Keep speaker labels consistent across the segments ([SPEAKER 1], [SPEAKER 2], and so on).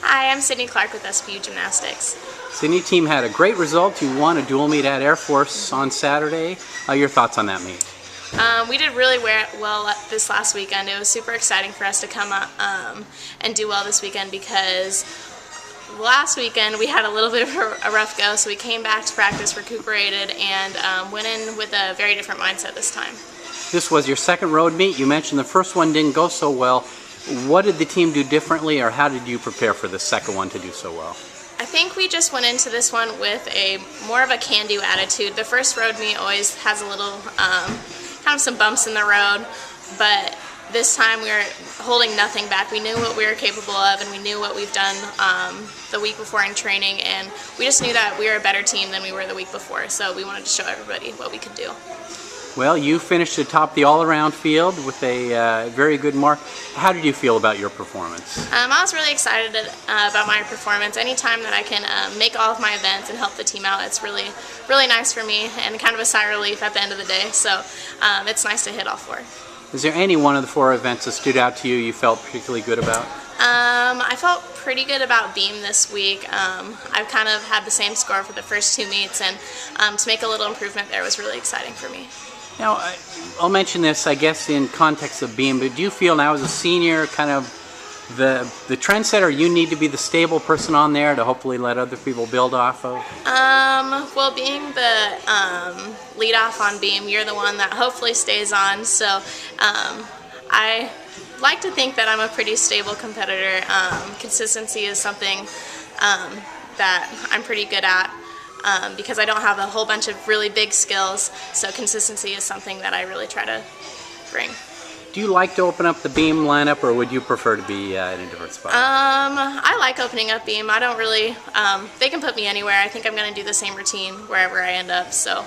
[SPEAKER 1] Hi, I'm Sydney Clark with SPU Gymnastics.
[SPEAKER 2] Sydney team had a great result. You won a dual meet at Air Force on Saturday. Your thoughts on that meet?
[SPEAKER 1] We did really well this last weekend. It was super exciting for us to come up and do well this weekend because last weekend we had a little bit of a rough go, so we came back to practice recuperated and went in with a very different mindset this time.
[SPEAKER 2] This was your second road meet. You mentioned the first one didn't go so well. What did the team do differently, or how did you prepare for the second one to do so well?
[SPEAKER 1] I think we just went into this one with more of a can-do attitude. The first road meet always has a little kind of some bumps in the road, but this time we were holding nothing back. We knew what we were capable of, and we knew what we've done the week before in training, and we just knew that we were a better team than we were the week before, so we wanted to show everybody what we could do.
[SPEAKER 2] Well, you finished atop the all-around field with a very good mark. How did you feel about your performance?
[SPEAKER 1] I was really excited about my performance. Anytime that I can make all of my events and help the team out, it's really nice for me and kind of a sigh of relief at the end of the day. So it's nice to hit all four.
[SPEAKER 2] Is there any one of the four events that stood out to you felt particularly good about?
[SPEAKER 1] I felt pretty good about beam this week. I've kind of had the same score for the first two meets, and to make a little improvement there was really exciting for me.
[SPEAKER 2] Now, I'll mention this, I guess, in context of beam, but do you feel now as a senior, kind of the trendsetter, you need to be the stable person on there to hopefully let other people build off of?
[SPEAKER 1] Well, being the lead off on beam, you're the one that hopefully stays on, so I like to think that I'm a pretty stable competitor. Consistency is something that I'm pretty good at. Because I don't have a whole bunch of really big skills, so consistency is something that I really try to bring.
[SPEAKER 2] Do you like to open up the beam lineup, or would you prefer to be in a different spot?
[SPEAKER 1] I like opening up beam. I don't really, they can put me anywhere. I think I'm going to do the same routine wherever I end up. So,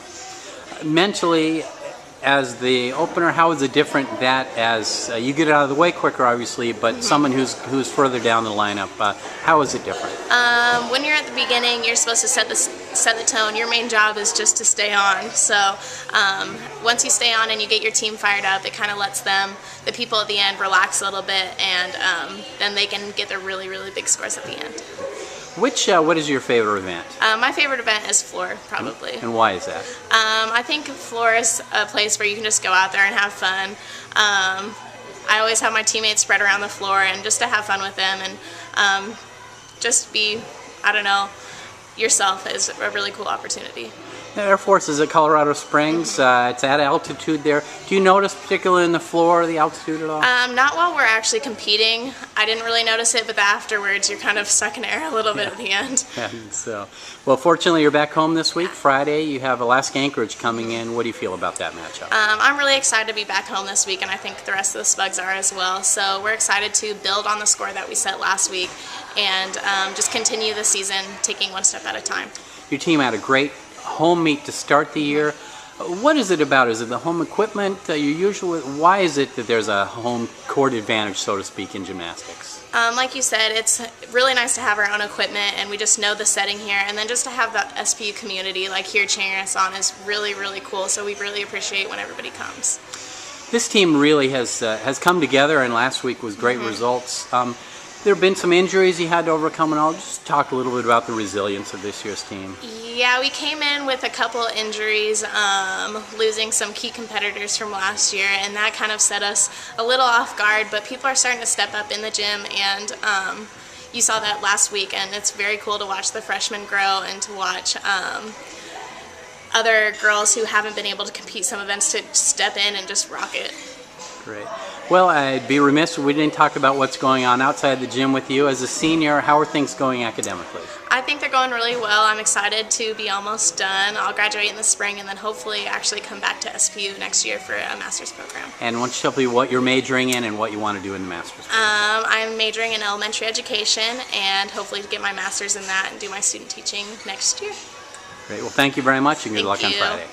[SPEAKER 2] mentally, as the opener, how is it different that as you get it out of the way quicker, obviously, but someone who's further down the lineup, how is it different?
[SPEAKER 1] When you're at the beginning, you're supposed to set the tone. Your main job is just to stay on. So once you stay on and you get your team fired up, it kind of lets the people at the end, relax a little bit, and then they can get their really big scores at the end.
[SPEAKER 2] What is your favorite event?
[SPEAKER 1] My favorite event is floor, probably.
[SPEAKER 2] And why is that?
[SPEAKER 1] I think floor is a place where you can just go out there and have fun. I always have my teammates spread around the floor, and just to have fun with them and just be, I don't know, yourself is a really cool opportunity.
[SPEAKER 2] The Air Force is at Colorado Springs. It's at altitude there. Do you notice, particularly in the floor, the altitude at all?
[SPEAKER 1] Not while we're actually competing. I didn't really notice it, but afterwards you're kind of stuck in air a little bit at the end.
[SPEAKER 2] Yeah, so, well, fortunately you're back home this week. Friday you have Alaska Anchorage coming in. What do you feel about that matchup?
[SPEAKER 1] I'm really excited to be back home this week, and I think the rest of the Spugs are as well. So we're excited to build on the score that we set last week and just continue the season taking one step at a time.
[SPEAKER 2] Your team had a great home meet to start the year. What is it about? Is it the home equipment? Why is it that there's a home court advantage, so to speak, in gymnastics?
[SPEAKER 1] Like you said, it's really nice to have our own equipment, and we just know the setting here, and then just to have the SPU community like here cheering us on is really cool, so we really appreciate when everybody comes.
[SPEAKER 2] This team really has come together, and last week was great results. There have been some injuries you had to overcome, and I'll just talk a little bit about the resilience of this year's team.
[SPEAKER 1] Yeah, we came in with a couple injuries, losing some key competitors from last year, and that kind of set us a little off guard, but people are starting to step up in the gym, and you saw that last week, and it's very cool to watch the freshmen grow and to watch other girls who haven't been able to compete some events to step in and just rock it.
[SPEAKER 2] Great. Well, I'd be remiss if we didn't talk about what's going on outside the gym with you. As a senior, how are things going academically?
[SPEAKER 1] I think they're going really well. I'm excited to be almost done. I'll graduate in the spring and then hopefully actually come back to SPU next year for a master's program.
[SPEAKER 2] And why don't you tell me what you're majoring in and what you want to do in the master's program?
[SPEAKER 1] I'm majoring in elementary education and hopefully to get my master's in that and do my student teaching next year.
[SPEAKER 2] Great. Well, thank you very much, and good luck on
[SPEAKER 1] Thank you.
[SPEAKER 2] Friday.